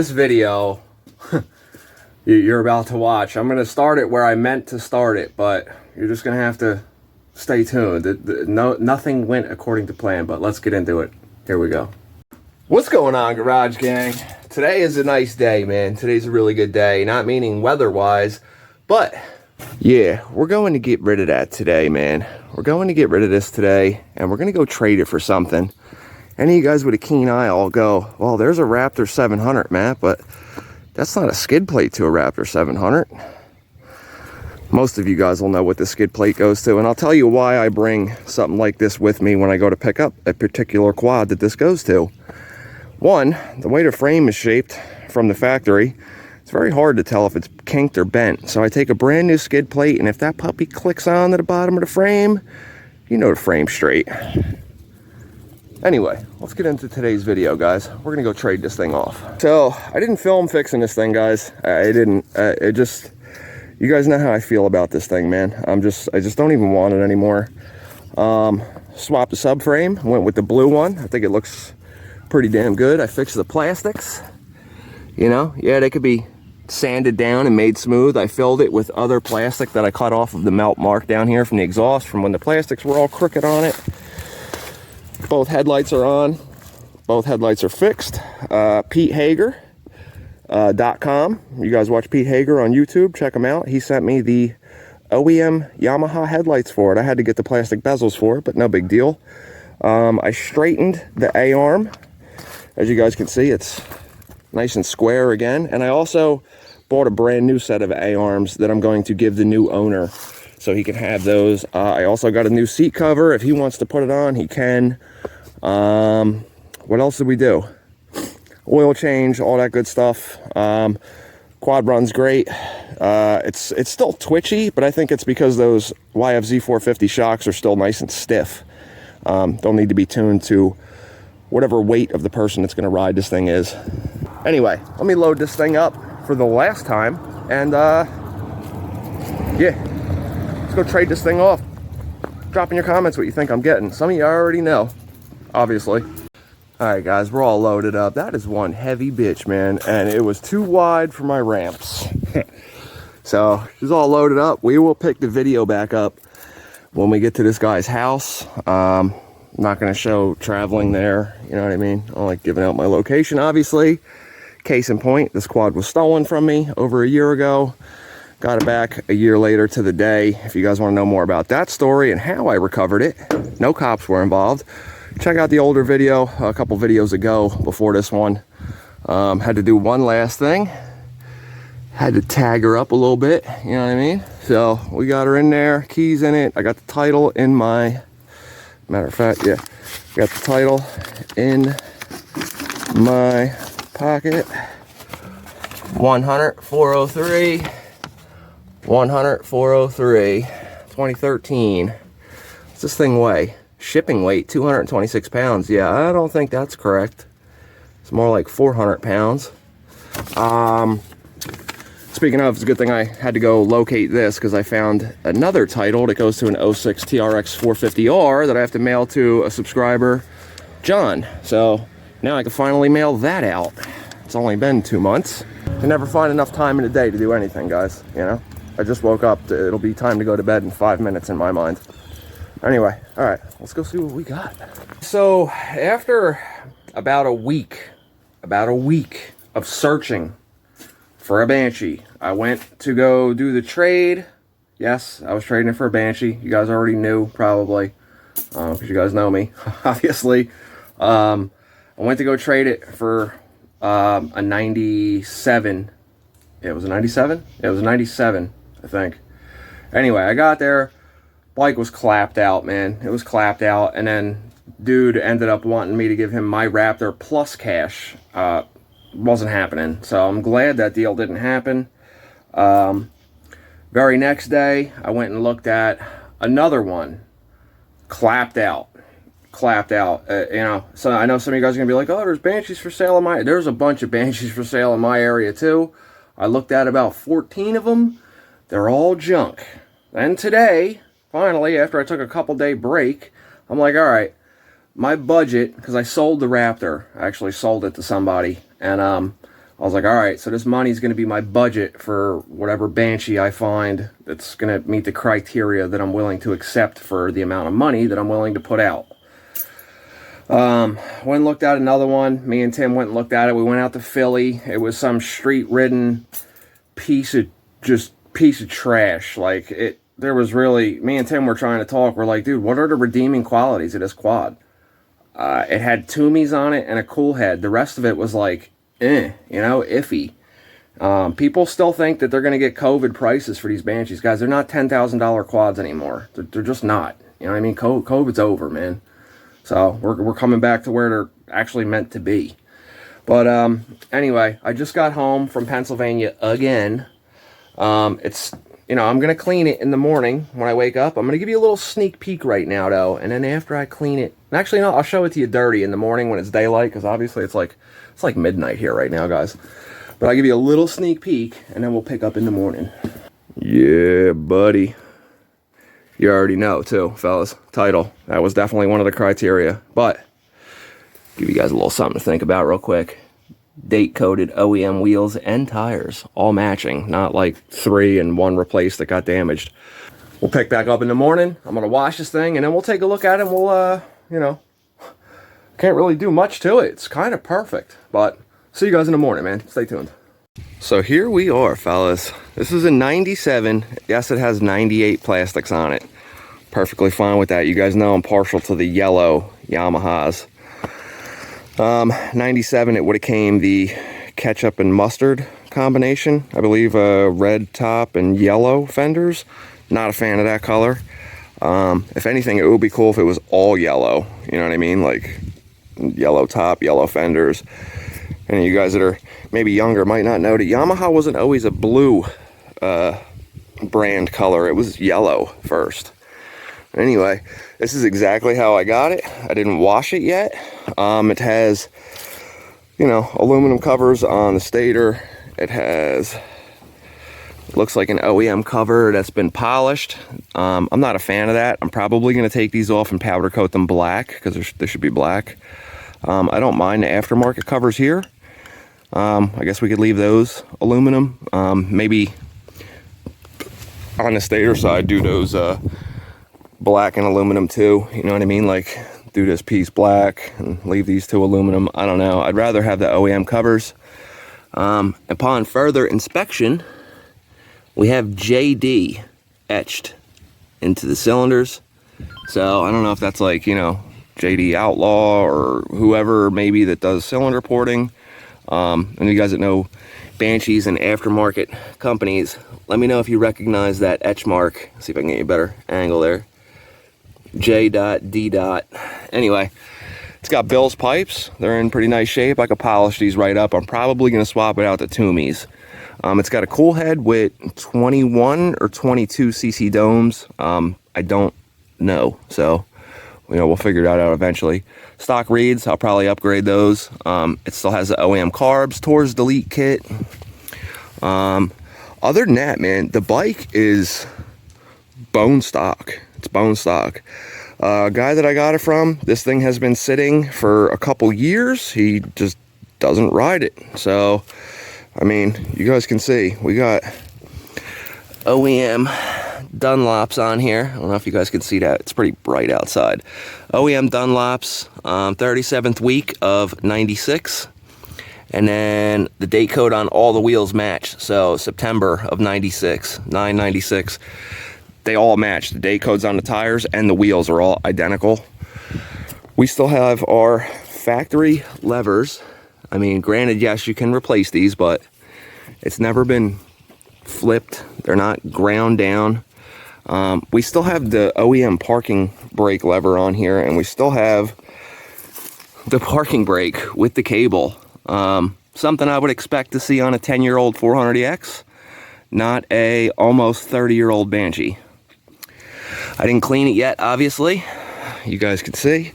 This video you're about to watch, I'm going to start it where I meant to start it, but you're just going to have to stay tuned. Nothing went according to plan, but let's get into it. Here we go. What's going on, Garage Gang? Today is a nice day, man. Today's a really good day. Not meaning weather-wise, but yeah, we're going to get rid of that today, man. We're going to get rid of this today, and we're going to go trade it for something. Any of you guys with a keen eye all go, well, there's a Raptor 700, Matt, but that's not a skid plate to a Raptor 700. Most of you guys will know what the skid plate goes to, and I'll tell you why I bring something like this with me when I go to pick up a particular quad that this goes to. One, the way the frame is shaped from the factory, it's very hard to tell if it's kinked or bent. So I take a brand new skid plate, and if that puppy clicks on to the bottom of the frame, you know the frame's straight. Anyway, let's get into today's video, guys. We're gonna go trade this thing off. So I didn't film fixing this thing, guys. I didn't. You guys know how I feel about this thing, man. I just don't even want it anymore. Swapped the subframe, went with the blue one. I think it looks pretty damn good. I fixed the plastics. You know, yeah, they could be sanded down and made smooth. I filled it with other plastic that I cut off of the melt mark down here from the exhaust from when the plastics were all crooked on it. Both headlights are on. Both headlights are fixed. PeteHager.com. You guys watch Pete Hager on YouTube, check him out. He sent me the OEM Yamaha headlights for it. I had to get the plastic bezels for it, but no big deal. I straightened the A-arm. As you guys can see, it's nice and square again. And I also bought a brand new set of A-arms that I'm going to give the new owner so he can have those. I also got a new seat cover. If he wants to put it on, he can. What else did we do? Oil change, all that good stuff. Quad runs great. It's still twitchy, but I think it's because those YFZ 450 shocks are still nice and stiff. Don't need to be tuned to whatever weight of the person that's going to ride this thing is. Anyway, let me load this thing up for the last time, and yeah, let's go trade this thing off. Drop in your comments what you think I'm getting. Some of you already know, obviously. All right, guys, we're all loaded up. That is one heavy bitch, man, and it was too wide for my ramps. So she's all loaded up. We will pick the video back up when we get to this guy's house. I'm not going to show traveling there, you know what I mean? I don't like giving out my location, obviously. Case in point, this quad was stolen from me over a year ago. Got it back a year later to the day. If you guys want to know more about that story and how I recovered it, no cops were involved. Check out the older video, a couple videos ago before this one. Had to do one last thing. Had to tag her up a little bit, you know what I mean? So we got her in there, keys in it. I got the title in my, matter of fact, yeah, got the title in my pocket. 100-403, 100-403, 2013. What's this thing weigh? Shipping weight, 226 pounds. Yeah, I don't think that's correct. It's more like 400 pounds. Speaking of, it's a good thing I had to go locate this because I found another title that goes to an 06 TRX 450R that I have to mail to a subscriber, John. So now I can finally mail that out. It's only been 2 months. I never find enough time in the day to do anything, guys, you know? I just woke up. It'll be time to go to bed in 5 minutes in my mind. Anyway, all right, let's go see what we got. So after about a week of searching for a Banshee, I went to go do the trade. Yes, I was trading it for a Banshee. You guys already knew, probably, because you guys know me, obviously. I went to go trade it for a 97. It was a 97? It was a 97, I think. Anyway, I got there. Bike was clapped out, man. It was clapped out, and then dude ended up wanting me to give him my Raptor plus cash. Wasn't happening, so I'm glad that deal didn't happen. Very next day, I went and looked at another one. Clapped out. You know, so I know some of you guys are gonna be like, oh, there's Banshees for sale in my, there's a bunch of Banshees for sale in my area too. I looked at about 14 of them. They're all junk. Then today, finally, after I took a couple day break, I'm like, all right, my budget, because I sold the Raptor. I actually sold it to somebody, and I was like, all right, so this money's going to be my budget for whatever Banshee I find that's going to meet the criteria that I'm willing to accept for the amount of money that I'm willing to put out. Went and looked at another one. Me and Tim went and looked at it. We went out to Philly. It was some street-ridden piece of trash. Like, there was really, me and Tim were trying to talk. We're like, dude, what are the redeeming qualities of this quad? It had Toomies on it and a cool head. The rest of it was like, iffy. People still think that they're going to get COVID prices for these Banshees. Guys, they're not $10,000 quads anymore. They're just not. You know what I mean? COVID's over, man. So we're coming back to where they're actually meant to be. But anyway, I just got home from Pennsylvania again. It's, I'm going to clean it in the morning when I wake up. I'm going to give you a little sneak peek right now, though. And then after I clean it, and actually, no, I'll show it to you dirty in the morning when it's daylight, because obviously it's like midnight here right now, guys. But I'll give you a little sneak peek, and then we'll pick up in the morning. Yeah, buddy. You already know, too, fellas. Title. That was definitely one of the criteria. But, give you guys a little something to think about real quick. Date-coded OEM wheels and tires. All matching. Not like 3 and 1 replaced that got damaged. We'll pick back up in the morning. I'm going to wash this thing, and then we'll take a look at it, and we'll, can't really do much to it. It's kind of perfect. But, see you guys in the morning, man. Stay tuned. So here we are, fellas. This is a 97. Yes, it has 98 plastics on it. Perfectly fine with that. You guys know I'm partial to the yellow Yamahas. 97, it would have came the ketchup and mustard combination. I believe red top and yellow fenders. Not a fan of that color. If anything, it would be cool if it was all yellow. You know what I mean? Like yellow top, yellow fenders. And you guys that are maybe younger might not know that Yamaha wasn't always a blue brand color. It was yellow first. Anyway, this is exactly how I got it. I didn't wash it yet. It has, aluminum covers on the stator. It has, looks like an OEM cover that's been polished. I'm not a fan of that. I'm probably going to take these off and powder coat them black, because they should be black. I don't mind the aftermarket covers here. I guess we could leave those aluminum. Maybe on the stator side, do those black and aluminum too. You know what I mean? Like, do this piece black and leave these two aluminum. I don't know. I'd rather have the OEM covers. Upon further inspection, we have JD etched into the cylinders. So I don't know if that's like, JD Outlaw or whoever maybe that does cylinder porting. And you guys that know Banshees and aftermarket companies, let me know if you recognize that etch mark. Let's see if I can get you a better angle there. J.D. Anyway, it's got Bill's pipes. They're in pretty nice shape. I could polish these right up. I'm probably going to swap it out to Toomies. It's got a cool head with 21 or 22 cc domes. I don't know. So, we'll figure that out eventually. Stock reeds, I'll probably upgrade those. It still has the OEM carbs, Tor's Delete kit. Other than that, man, the bike is bone stock. It's bone stock. Guy that I got it from, this thing has been sitting for a couple years. He just doesn't ride it. So, I mean, you guys can see, we got OEM Dunlops on here. I don't know if you guys can see that. It's pretty bright outside. OEM Dunlops, 37th week of 96. And then the date code on all the wheels match. So September of 96, 996. They all match. The date codes on the tires and the wheels are all identical. We still have our factory levers. I mean, granted, yes, you can replace these, but it's never been flipped. They're not ground down. We still have the OEM parking brake lever on here, and we still have the parking brake with the cable. Something I would expect to see on a 10-year-old 400EX, not a almost 30-year-old Banshee. I didn't clean it yet, obviously. You guys can see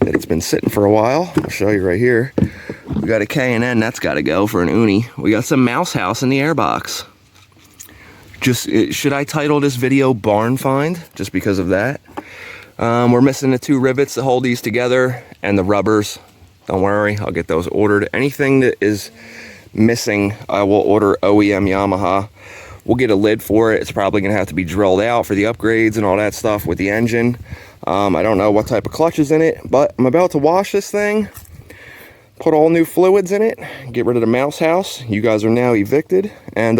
that it's been sitting for a while. I'll show you right here. We got a K&N, that's got to go for an uni. We got some mouse house in the airbox. Should I title this video Barn Find? Just because of that. We're missing the 2 rivets that hold these together and the rubbers. Don't worry, I'll get those ordered. Anything that is missing, I will order OEM Yamaha. We'll get a lid for it. It's probably going to have to be drilled out for the upgrades and all that stuff with the engine. I don't know what type of clutch is in it, but I'm about to wash this thing, put all new fluids in it, get rid of the mouse house. You guys are now evicted, and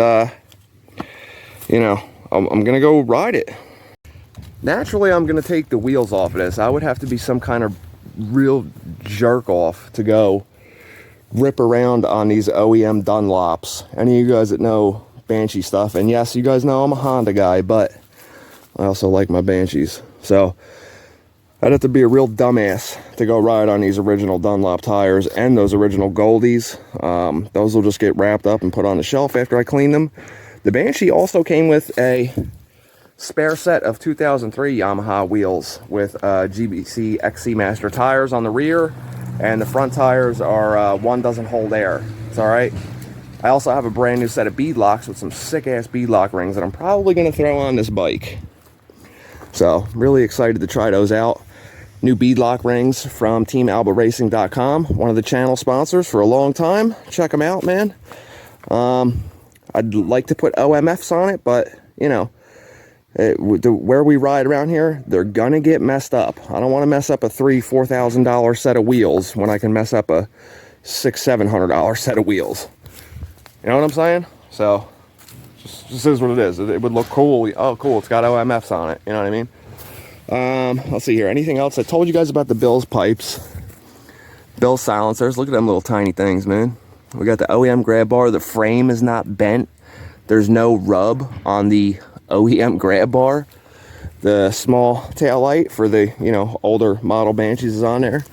you know, I'm going to go ride it. Naturally, I'm going to take the wheels off of this. I would have to be some kind of real jerk off to go rip around on these OEM Dunlops. Any of you guys that know Banshee stuff, and yes, you guys know I'm a Honda guy, but I also like my Banshees. So I'd have to be a real dumbass to go ride on these original Dunlop tires and those original Goldies. Those will just get wrapped up and put on the shelf after I clean them. The Banshee also came with a spare set of 2003 Yamaha wheels with GBC XC Master tires on the rear, and the front tires are one doesn't hold air. It's all right. I also have a brand new set of beadlocks with some sick ass beadlock rings that I'm probably going to throw on this bike. So really excited to try those out. New beadlock rings from teamalbaracing.com, one of the channel sponsors for a long time. Check them out, man. I'd like to put OMFs on it, but you know, where we ride around here, they're gonna get messed up. I don't want to mess up a $3,000-$4,000 set of wheels when I can mess up a $600-$700 set of wheels. You know what I'm saying? So just is what it is. It would look cool. Oh, cool, it's got OMFs on it. You know what I mean? Let's see here. Anything else? I told you guys about the Bill's pipes, Bill's silencers. Look at them little tiny things, man. We got the OEM grab bar. The frame is not bent. There's no rub on the OEM grab bar. The small tail light for the, you know, older model Banshees is on there.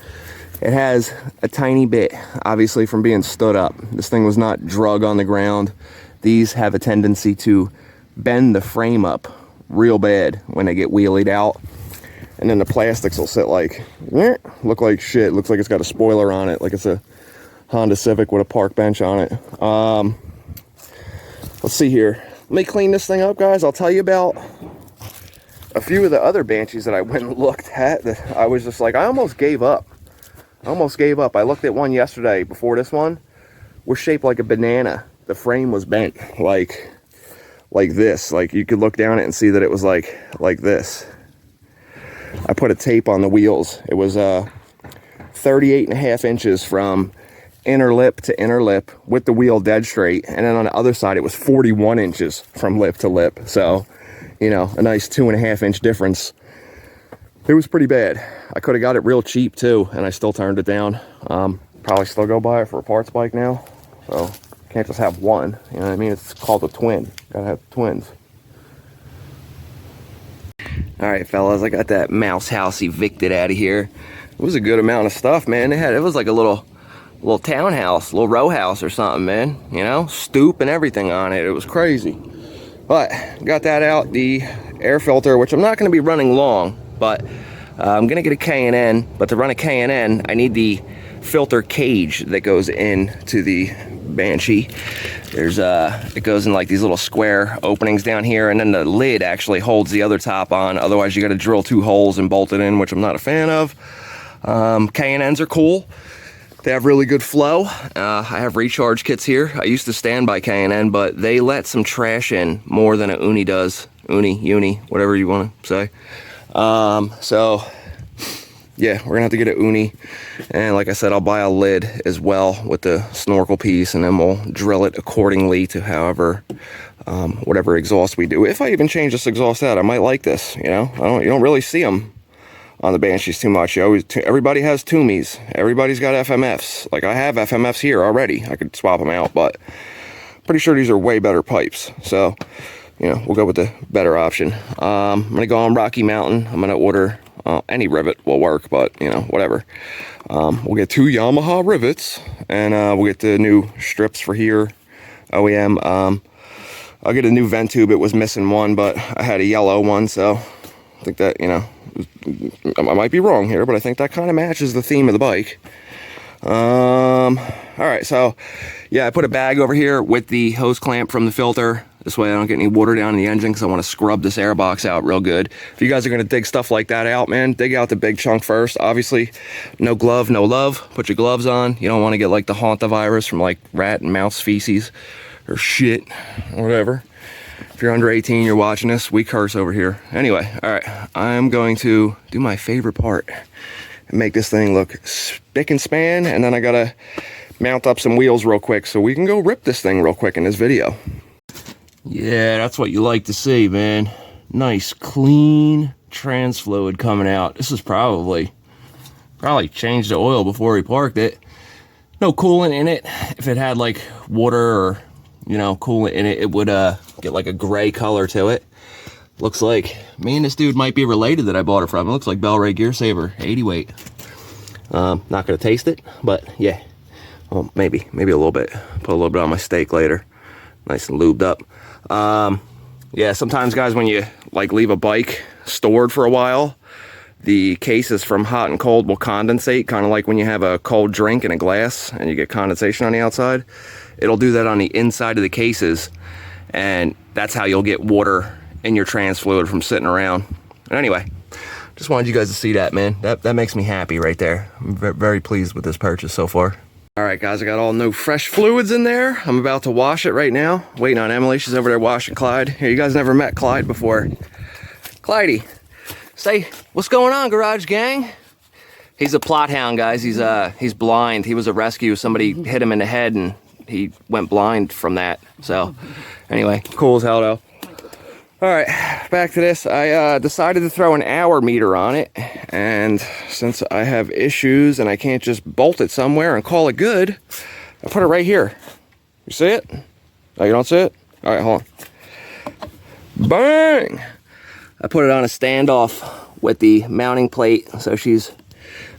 It has a tiny bit, obviously, from being stood up. This thing was not drug on the ground. These have a tendency to bend the frame up real bad when they get wheelied out. And then the plastics will sit like, look like shit. Looks like it's got a spoiler on it, like it's a Honda Civic with a park bench on it. Let's see here. Let me clean this thing up, guys. I'll tell you about a few of the other Banshees that I went and looked at that I was just like, I almost gave up. I looked at one yesterday before this one. Was shaped like a banana. The frame was bent like this. Like you could look down it and see that it was like this. I put a tape on the wheels. It was 38.5 inches from inner lip to inner lip with the wheel dead straight, and then on the other side it was 41 inches from lip to lip. So, you know, a nice 2.5 inch difference. It was pretty bad. I could have got it real cheap too, and I still turned it down. Probably still go buy it for a parts bike now. So can't just have one, you know what I mean? It's called a twin. Gotta have twins. All right, fellas, I got that mouse house evicted out of here. It was a good amount of stuff, man. It was like a little townhouse, little row house or something, man. You know, stoop and everything on it. It was crazy. But got that out. The air filter, which I'm not going to be running long, but I'm going to get a K&N. But to run a K&N, I need the filter cage that goes into the Banshee. There's it goes in like these little square openings down here, and then the lid actually holds the other top on. Otherwise you got to drill 2 holes and bolt it in, which I'm not a fan of. K&Ns are cool. They have really good flow. I have recharge kits here. I used to stand by K&N, but they let some trash in more than a Uni does. Uni, whatever you want to say. So yeah, we're gonna have to get a Uni, and like I said, I'll buy a lid as well with the snorkel piece, and then we'll drill it accordingly to however whatever exhaust we do. If I even change this exhaust out, I might like this. You know, you don't really see them on the Banshees too much. Everybody has Toomies. Everybody's got FMFs. Like I have FMFs here already. I could swap them out, but pretty sure these are way better pipes. So, you know, we'll go with the better option. I'm gonna go on Rocky Mountain. I'm gonna order any rivet will work, but you know, whatever. We'll get 2 Yamaha rivets, and we'll get the new strips for here, OEM. I'll get a new vent tube. It was missing one, but I had a yellow one, so I think that, you know, I might be wrong here, but I think that kind of matches the theme of the bike. All right, so yeah, I put a bag over here with the hose clamp from the filter. This way I don't get any water down in the engine because I want to scrub this air box out real good. If you guys are going to dig stuff like that out, man, dig out the big chunk first. Obviously, no glove, no love. Put your gloves on. You don't want to get like the hantavirus from like rat and mouse feces or shit or whatever. If you're under 18, you're watching this, we curse over here. Anyway, all right, I'm going to do my favorite part and make this thing look spick and span, and then I gotta mount up some wheels real quick so we can go rip this thing real quick in this video. Yeah, that's what you like to see, man. Nice, clean trans fluid coming out. This is probably changed the oil before we parked it. No coolant in it. If it had like water or, you know, coolant in it, it would get like a gray color to it. Looks like me and this dude might be related that I bought it from. It looks like Bel-Ray Gear Saver, 80 weight. Not gonna taste it, but yeah. Well, maybe a little bit. Put a little bit on my steak later. Nice and lubed up. Yeah, sometimes guys, when you like leave a bike stored for a while, the cases from hot and cold will condensate, kind of like when you have a cold drink in a glass and you get condensation on the outside. It'll do that on the inside of the cases, and that's how you'll get water in your trans fluid from sitting around. But anyway, just wanted you guys to see that, man. That makes me happy right there. I'm very pleased with this purchase so far. All right, guys, I got all new fresh fluids in there. I'm about to wash it right now. Waiting on Emily. She's over there washing Clyde. Here, you guys never met Clyde before. Clydey, say, what's going on, Garage Gang? He's a plot hound, guys. He's blind. He was a rescue. Somebody hit him in the head, and he went blind from that. So, anyway, cool as hell, though. All right, back to this. I decided to throw an hour meter on it, and since I have issues and I can't just bolt it somewhere and call it good, I put it right here. You see it? Oh, you don't see it? All right, hold on. Bang! I put it on a standoff with the mounting plate, so she's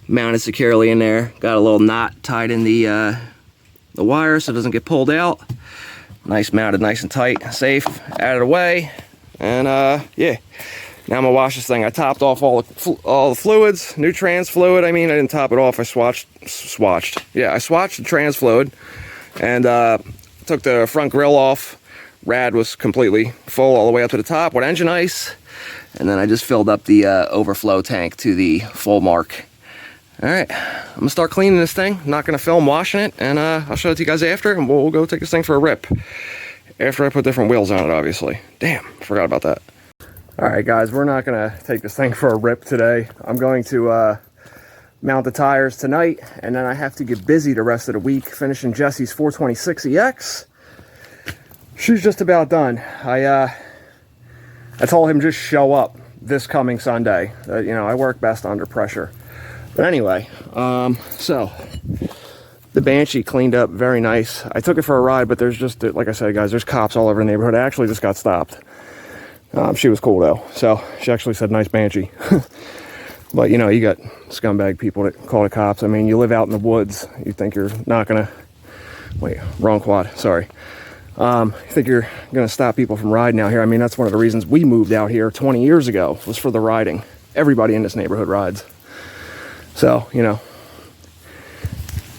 mounted securely in there. Got a little knot tied in the wire so it doesn't get pulled out. Nice, mounted nice and tight, safe, out of the way. And yeah, now I'm gonna wash this thing. I topped off all the fluids, new trans fluid. I mean, I didn't top it off. I swatched. Yeah, I swatched the trans fluid and took the front grill off. Rad was completely full all the way up to the top with engine ice. And then I just filled up the overflow tank to the full mark. All right, I'm gonna start cleaning this thing. I'm not gonna film washing it, and I'll show it to you guys after, and we'll go take this thing for a rip. After I put different wheels on it, obviously. Damn, forgot about that. All right, guys, we're not gonna take this thing for a rip today. I'm going to mount the tires tonight, and then I have to get busy the rest of the week finishing Jesse's 426EX. She's just about done. I told him just show up this coming Sunday. You know, I work best under pressure. But anyway, so the Banshee cleaned up very nice. I took it for a ride, but there's just, like I said, guys, there's cops all over the neighborhood. I actually just got stopped. She was cool though. So she actually said, nice Banshee. But you know, you got scumbag people that call the cops. I mean, you live out in the woods. You think you're not gonna, wait, wrong quad, sorry. You think you're gonna stop people from riding out here. I mean, that's one of the reasons we moved out here 20 years ago, was for the riding. Everybody in this neighborhood rides. So, you know,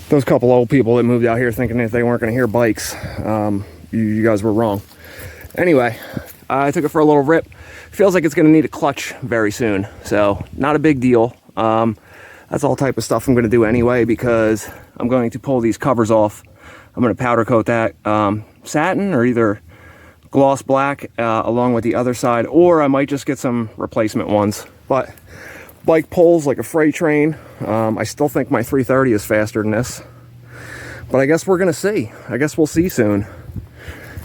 those couple old people that moved out here thinking that they weren't going to hear bikes, you guys were wrong. Anyway, I took it for a little rip. Feels like it's going to need a clutch very soon, so not a big deal. That's all type of stuff I'm going to do anyway, because I'm going to pull these covers off. I'm going to powder coat that satin or either gloss black along with the other side, or I might just get some replacement ones. But bike pulls like a freight train. I still think my 330 is faster than this, but I guess we're gonna see. I guess we'll see soon.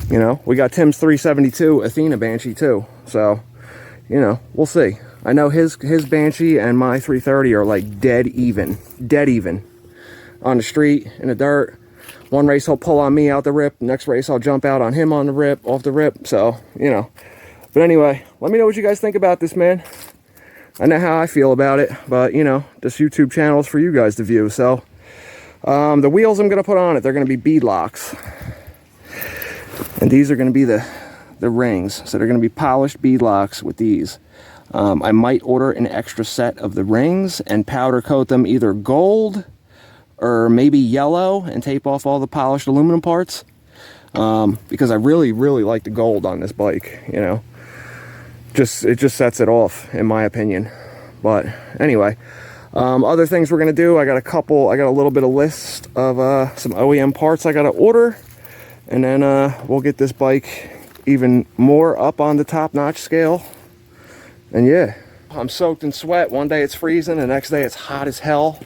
You know, we got Tim's 372 Athena Banshee too, so you know, we'll see. I know his Banshee and my 330 are like dead even on the street in the dirt. One race he'll pull on me out the rip, next race I'll jump out on him on the rip, off the rip. So you know, but anyway, let me know what you guys think about this, man. I know how I feel about it, but you know, this YouTube channel is for you guys to view. So the wheels I'm going to put on it, they're going to be bead locks, and these are going to be the rings. So they're going to be polished bead locks with these. I might order an extra set of the rings and powder coat them either gold or maybe yellow and tape off all the polished aluminum parts. because I really like the gold on this bike, you know. It just sets it off, in my opinion. But anyway, other things we're gonna do, I got a little bit of list of some OEM parts I gotta order, and then we'll get this bike even more up on the top-notch scale. And yeah, I'm soaked in sweat. One day it's freezing, the next day it's hot as hell.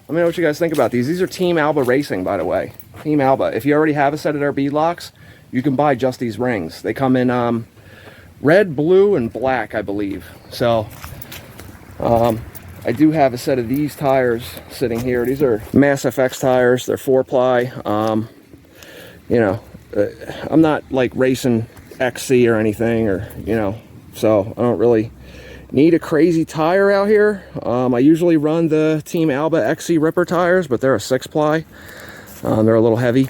Let me know what you guys think about these. These are Team Alba Racing, by the way. Team Alba. If you already have a set of their bead locks, you can buy just these rings. They come in red, blue, and black, I believe. So I do have a set of these tires sitting here. These are Mass FX tires. They're 4-ply. You know, I'm not like racing XC or anything, or, you know, so I don't really need a crazy tire out here. I usually run the Team Alba XC Ripper tires, but they're a 6-ply. They're a little heavy.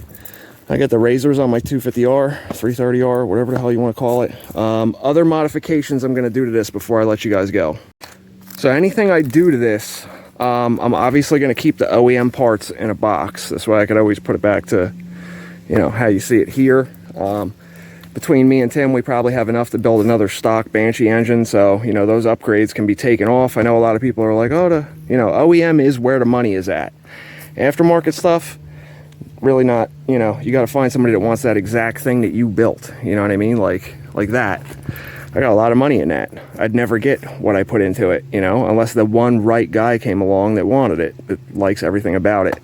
I got the razors on my 250R, 330R, whatever the hell you want to call it. Other modifications I'm going to do to this before I let you guys go. So anything I do to this, I'm obviously going to keep the OEM parts in a box. This way I could always put it back to, you know, how you see it here. Between me and Tim, we probably have enough to build another stock Banshee engine. So, you know, those upgrades can be taken off. I know a lot of people are like, oh, you know, OEM is where the money is at. Aftermarket stuff, really not, you know, you got to find somebody that wants that exact thing that you built. You know what I mean? Like that. I got a lot of money in that. I'd never get what I put into it, you know, unless the one right guy came along that wanted it, that likes everything about it.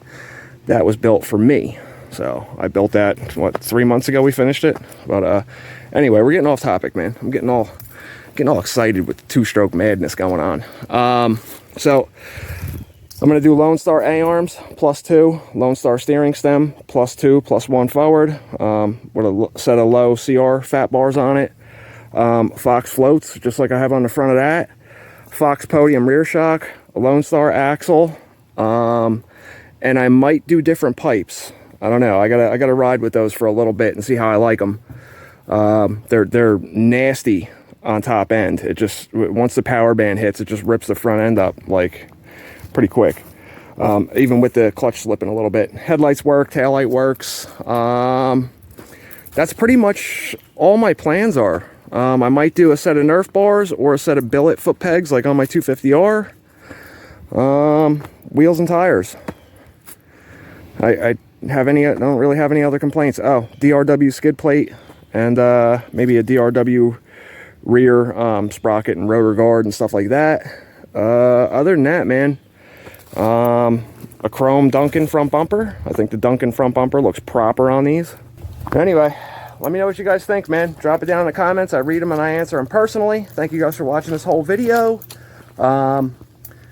That was built for me. So I built that, what, 3 months ago we finished it. But anyway, we're getting off topic, man. I'm getting all excited with the two-stroke madness going on. So I'm going to do Lone Star A-arms +2, Lone Star steering stem +2, +1 forward, with a set of low CR fat bars on it. Fox floats, just like I have on the front of that. Fox podium rear shock, a Lone Star axle, and I might do different pipes. I don't know. I gotta ride with those for a little bit and see how I like them. They're nasty on top end. It just, once the power band hits, it just rips the front end up like pretty quick. Even with the clutch slipping a little bit. Headlights work, taillight works. That's pretty much all my plans are. I might do a set of Nerf bars or a set of billet foot pegs like on my 250R. Wheels and tires. I don't really have any other complaints. Oh, DRW skid plate and maybe a DRW rear sprocket and rotor guard and stuff like that. Other than that, man, a chrome Duncan front bumper. I think the Duncan front bumper looks proper on these. Anyway, let me know what you guys think, man. Drop it down in the comments. I read them and I answer them personally. Thank you guys for watching this whole video.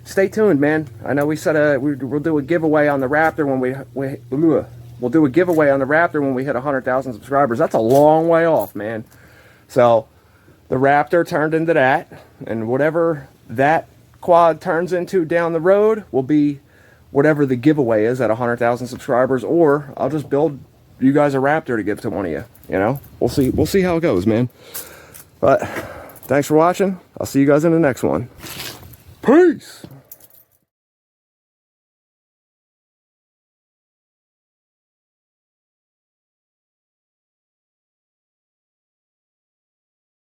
Stay tuned, man. I know we said we'll do a giveaway on the Raptor when we'll do a giveaway on the Raptor when we hit 100,000 subscribers. That's a long way off, man. So the Raptor turned into that, and whatever that quad turns into down the road will be whatever the giveaway is at 100,000 subscribers, or I'll just build you guys a Raptor to give to one of you. You know, we'll see how it goes, man. But thanks for watching. I'll see you guys in the next one. Peace.